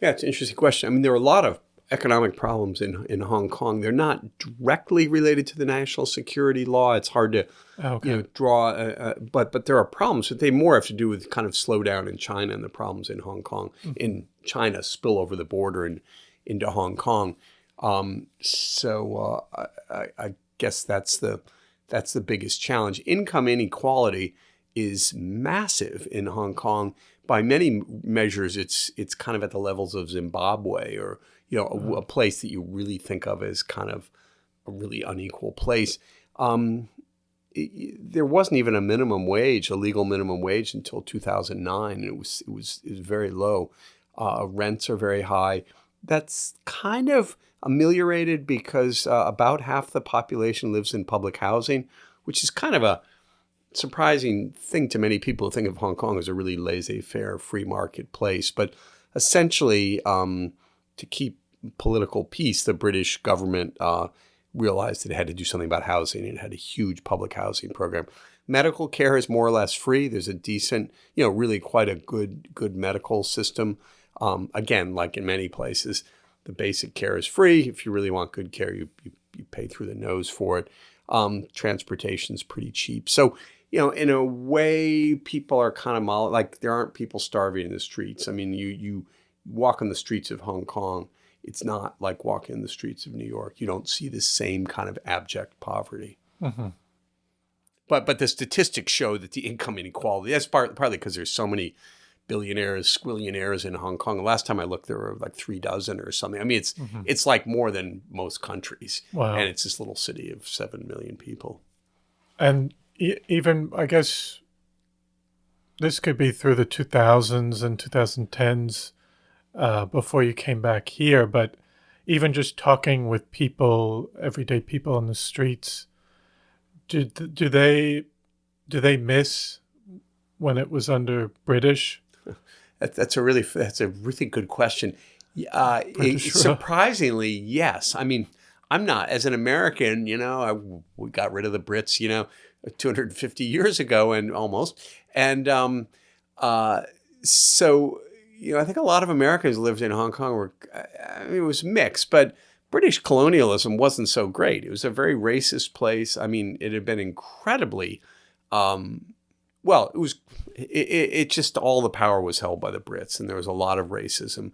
Yeah, it's an interesting question. I mean, there are a lot of economic problems in Hong Kong. They're not directly related to the national security law. It's hard to draw, but there are problems, but they more have to do with kind of slowdown in China and the problems in Hong Kong. In China spill over the border and into Hong Kong. So I guess that's the biggest challenge. Income inequality is massive in Hong Kong. By many measures, it's kind of at the levels of Zimbabwe, or a place that you really think of as kind of a really unequal place. There wasn't even a minimum wage, a legal minimum wage, until 2009, and it was very low. Rents are very high. That's kind of ameliorated because about half the population lives in public housing, which is kind of a surprising thing to many people who think of Hong Kong as a really laissez-faire, free market place. But essentially, to keep political peace, the British government realized that it had to do something about housing, and it had a huge public housing program. Medical care is more or less free. There's a decent, really quite a good medical system. Again, like in many places, the basic care is free. If you really want good care, you pay through the nose for it. Transportation's pretty cheap. So, in a way, people are kind of like there aren't people starving in the streets. I mean, you walk on the streets of Hong Kong, it's not like walking in the streets of New York. You don't see the same kind of abject poverty. Mm-hmm. But the statistics show that the income inequality, that's partly because there's so many billionaires, squillionaires in Hong Kong. The last time I looked, there were like 3 dozen or something. I mean, it's like more than most countries. Wow. And it's this little city of 7 million people. And even, I guess, this could be through the 2000s and 2010s before you came back here, but even just talking with people, everyday people on the streets, do they miss when it was under British? That's a really good question. Surprisingly, yes. I mean, I'm not, as an American, we got rid of the Brits, 250 years ago and almost. And so, I think a lot of Americans lived in Hong Kong it was mixed, but British colonialism wasn't so great. It was a very racist place. I mean, it had been incredibly, it just all the power was held by the Brits, and there was a lot of racism.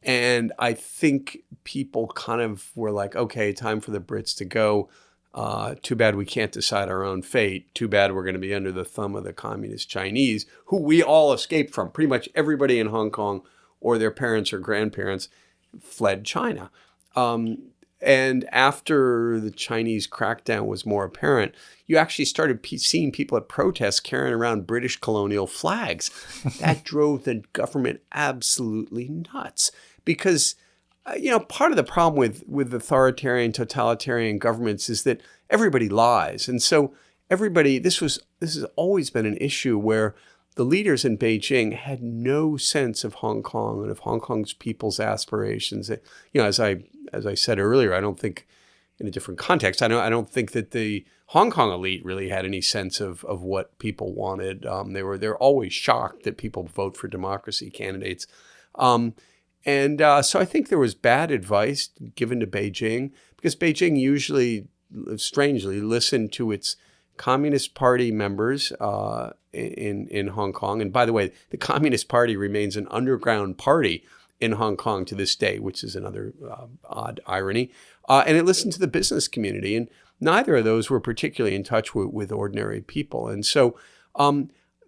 And I think people kind of were like, okay, time for the Brits to go. Too bad we can't decide our own fate. Too bad we're going to be under the thumb of the communist Chinese, who we all escaped from. Pretty much everybody in Hong Kong or their parents or grandparents fled China. And after the Chinese crackdown was more apparent, you actually started seeing people at protests carrying around British colonial flags. That drove the government absolutely nuts because, part of the problem with authoritarian, totalitarian governments is that everybody lies. And so this has always been an issue where the leaders in Beijing had no sense of Hong Kong and of Hong Kong's people's aspirations. As I said earlier, I don't think, in a different context, I don't think that the Hong Kong elite really had any sense of what people wanted. They're always shocked that people vote for democracy candidates. So I think there was bad advice given to Beijing because Beijing usually, strangely, listened to its Communist Party members in Hong Kong. And by the way, the Communist Party remains an underground party in Hong Kong to this day, which is another odd irony. And it listened to the business community. And neither of those were particularly in touch with ordinary people. And so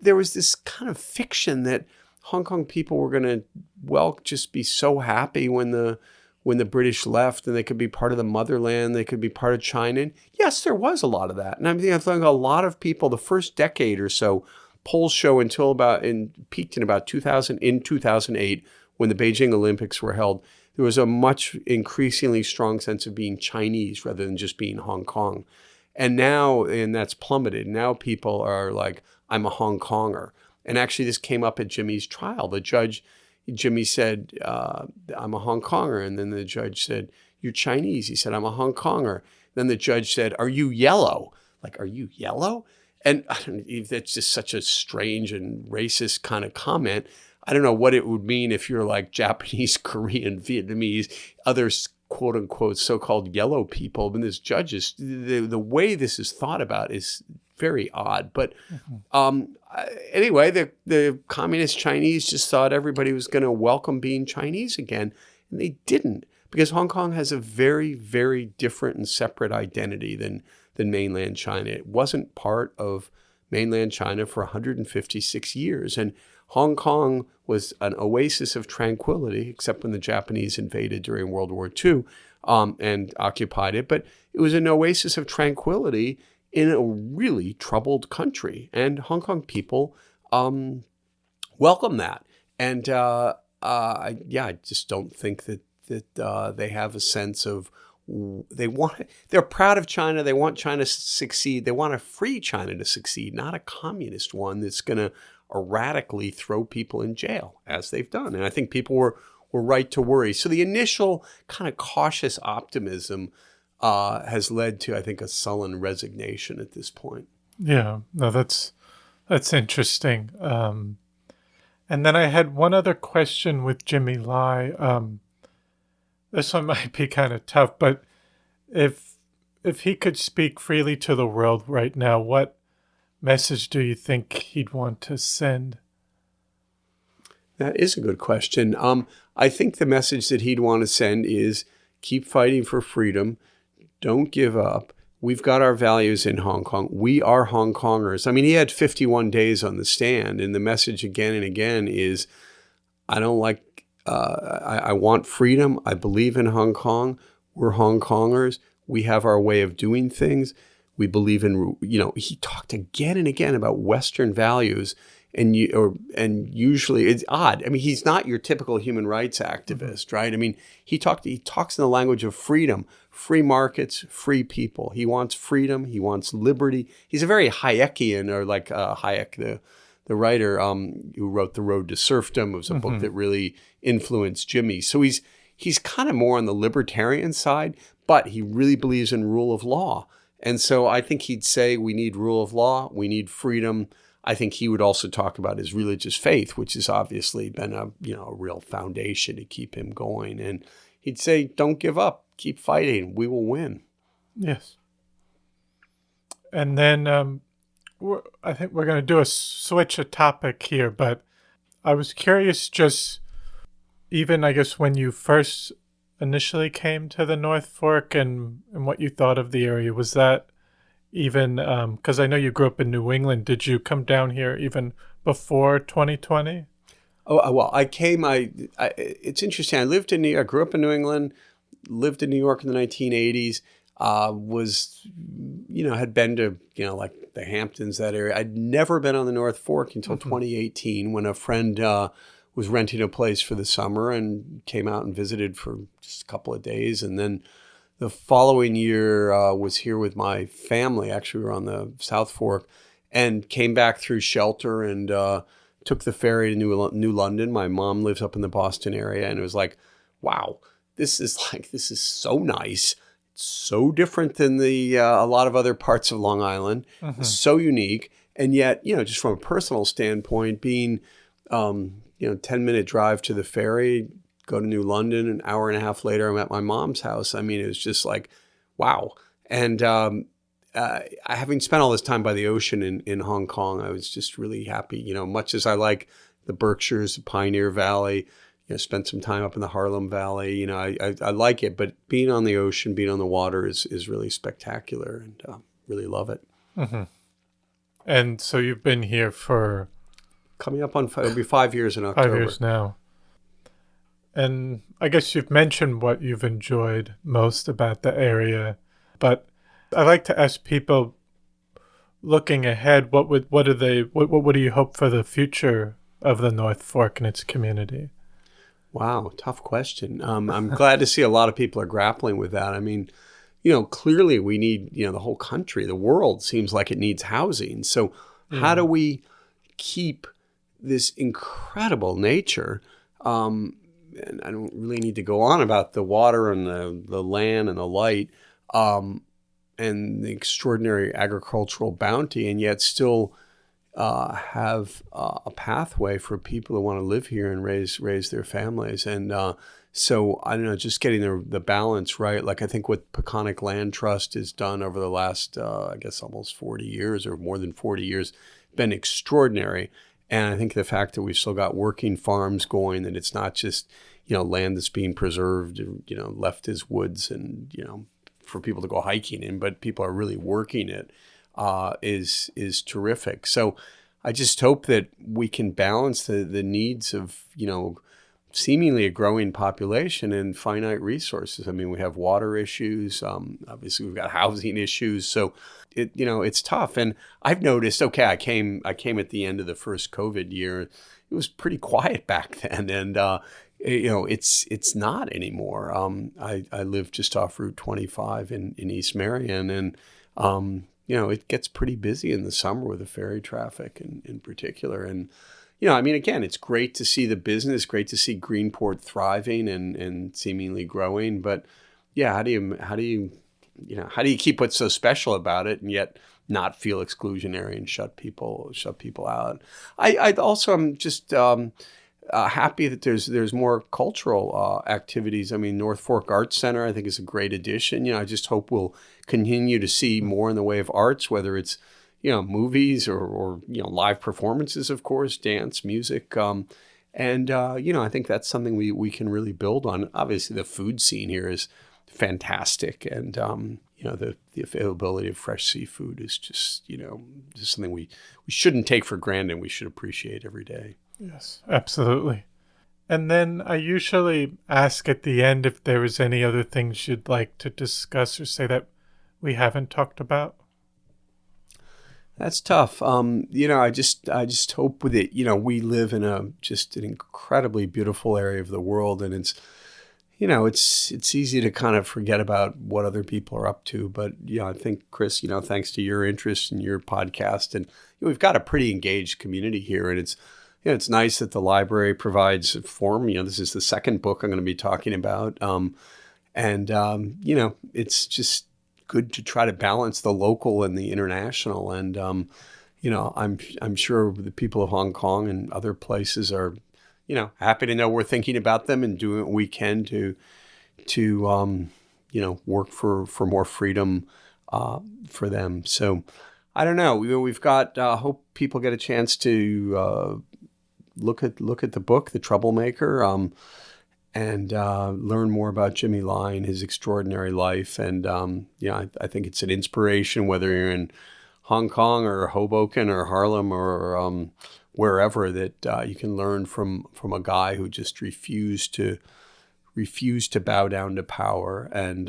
there was this kind of fiction that Hong Kong people were going to, just be so happy when the British left and they could be part of the motherland, they could be part of China. And yes, there was a lot of that. And I think a lot of people, the first decade or so, polls show peaked in about 2008 when the Beijing Olympics were held. There was a much increasingly strong sense of being Chinese rather than just being Hong Kong. And that's plummeted. Now people are like, I'm a Hong Konger. And actually this came up at Jimmy's trial. Jimmy said, I'm a Hong Konger. And then the judge said, you're Chinese. He said, I'm a Hong Konger. Then the judge said, are you yellow? Like, are you yellow? And I don't know, that's just such a strange and racist kind of comment. I don't know what it would mean if you're like Japanese, Korean, Vietnamese, others, quote unquote, so-called yellow people. But this judge is, the way this is thought about is very odd. But anyway, the communist Chinese just thought everybody was going to welcome being Chinese again. And they didn't, because Hong Kong has a very, very different and separate identity than mainland China. It wasn't part of mainland China for 156 years. And Hong Kong was an oasis of tranquility, except when the Japanese invaded during World War II and occupied it. But it was an oasis of tranquility in a really troubled country. And Hong Kong people welcome that. And I just don't think that they have a sense of, they're proud of China. They want China to succeed. They want a free China to succeed, not a communist one that's going to erratically throw people in jail, as they've done. And I think people were right to worry. So the initial kind of cautious optimism has led to, I think, a sullen resignation at this point. Yeah, no, that's interesting. And then I had one other question with Jimmy Lai. This one might be kind of tough, but if he could speak freely to the world right now, what message do you think he'd want to send? That is a good question. I think the message that he'd want to send is keep fighting for freedom. Don't give up. We've got our values in Hong Kong. We are Hong Kongers. I mean, he had 51 days on the stand, and the message again and again is, I want freedom. I believe in Hong Kong. We're Hong Kongers. We have our way of doing things. We believe in, he talked again and again about Western values. And usually it's odd. I mean, he's not your typical human rights activist, right? I mean, he talks in the language of freedom, free markets, free people. He wants freedom. He wants liberty. He's a very Hayekian, or like Hayek, the writer who wrote The Road to Serfdom. It was a book that really influenced Jimmy. So he's kind of more on the libertarian side, but he really believes in rule of law. And so I think he'd say we need rule of law, we need freedom. I think he would also talk about his religious faith, which has obviously been a real foundation to keep him going. And he'd say, don't give up, keep fighting, we will win. Yes. And then I think we're going to do a switch of topic here, but I was curious, just even, I guess, when you first initially came to the North Fork and what you thought of the area. Was that even, because I know you grew up in New England, did you come down here even before 2020? Oh, well, I came, it's interesting. I grew up in New England, lived in New York in the 1980s, had been to, like the Hamptons, that area. I'd never been on the North Fork until 2018 when a friend was renting a place for the summer and came out and visited for just a couple of days. And then the following year was here with my family. Actually, we were on the South Fork and came back through shelter and took the ferry to New London. My mom lives up in the Boston area, and it was like, wow, this is so nice. It's so different than a lot of other parts of Long Island. So unique. And yet, just from a personal standpoint, being 10-minute drive to the ferry, go to New London, an hour and a half later, I'm at my mom's house. I mean, it was just like, wow. And having spent all this time by the ocean in Hong Kong, I was just really happy. Much as I like the Berkshires, the Pioneer Valley, spent some time up in the Harlem Valley. I like it, but being on the ocean, being on the water is really spectacular, and really love it. And so you've been here for... Coming up on, it'll be 5 years in October. 5 years now. And I guess you've mentioned what you've enjoyed most about the area, but I like to ask people looking ahead, what do you hope for the future of the North Fork and its community? Wow, tough question. I'm glad to see a lot of people are grappling with that. I mean, clearly we need, the whole country, the world seems like it needs housing. So how do we keep this incredible nature? And I don't really need to go on about the water and the land and the light, and the extraordinary agricultural bounty, and yet still have a pathway for people who want to live here and raise their families. And so I don't know, just getting the balance right. Like I think what Peconic Land Trust has done over the last, I guess, almost 40 years or more than 40 years, been extraordinary. And I think the fact that we've still got working farms going, that it's not just, land that's being preserved, left as woods and, for people to go hiking in, but people are really working it, is terrific. So I just hope that we can balance the needs of, seemingly a growing population and finite resources. I mean, we have water issues. Obviously, we've got housing issues. So it's tough. And I've noticed, okay, I came at the end of the first COVID year. It was pretty quiet back then. And, it's not anymore. I live just off Route 25 in East Marion. And, it gets pretty busy in the summer with the ferry traffic in particular. And, I mean, again, it's great to see the business, great to see Greenport thriving and seemingly growing. But yeah, how do you keep what's so special about it and yet not feel exclusionary and shut people out? I also am just happy that there's more cultural activities. I mean, North Fork Arts Center, I think, is a great addition. I just hope we'll continue to see more in the way of arts, whether it's movies or live performances, of course, dance, music. I think that's something we can really build on. Obviously, the food scene here is fantastic. And, the availability of fresh seafood is just something we shouldn't take for granted. We should appreciate every day. Yes, absolutely. And then I usually ask at the end if there was any other things you'd like to discuss or say that we haven't talked about. That's tough. I just hope with it, we live in just an incredibly beautiful area of the world, and it's easy to kind of forget about what other people are up to. But I think, Chris, thanks to your interest in your podcast, and we've got a pretty engaged community here, and it's nice that the library provides a forum. This is the second book I'm going to be talking about, it's just good to try to balance the local and the international. And, I'm sure the people of Hong Kong and other places are, happy to know we're thinking about them and doing what we can to work for more freedom for them. So I don't know. We've got, hope people get a chance to look at the book, The Troublemaker, and learn more about Jimmy Lai and his extraordinary life. And, I think it's an inspiration, whether you're in Hong Kong or Hoboken or Harlem or wherever, that you can learn from a guy who just refused to bow down to power and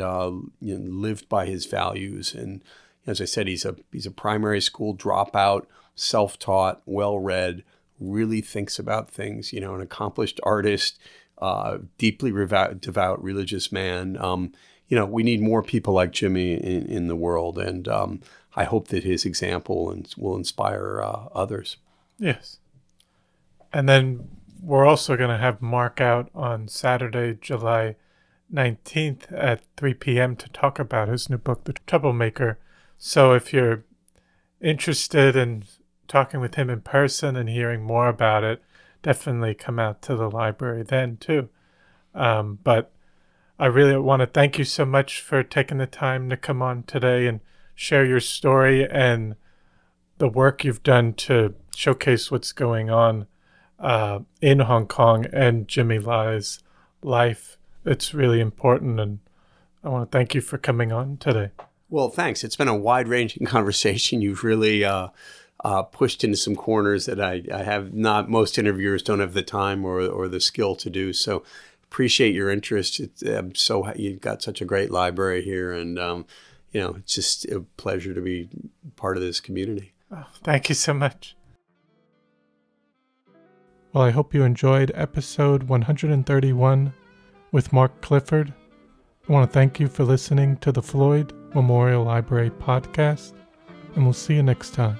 lived by his values. And as I said, he's a primary school dropout, self-taught, well-read, really thinks about things, an accomplished artist, deeply devout religious man. We need more people like Jimmy in the world. And I hope that his example will inspire others. Yes. And then we're also going to have Mark out on Saturday, July 19th at 3 p.m. to talk about his new book, The Troublemaker. So if you're interested in talking with him in person and hearing more about it, definitely come out to the library then too. But I really want to thank you so much for taking the time to come on today and share your story and the work you've done to showcase what's going on in Hong Kong and Jimmy Lai's life. It's really important, and I want to thank you for coming on today. Well, thanks. It's been a wide-ranging conversation. You've really pushed into some corners that I have not. Most interviewers don't have the time or the skill to do. So appreciate your interest. You've got such a great library here, and it's just a pleasure to be part of this community. Oh, thank you so much. Well, I hope you enjoyed episode 131 with Mark Clifford. I want to thank you for listening to the Floyd Memorial Library podcast, and we'll see you next time.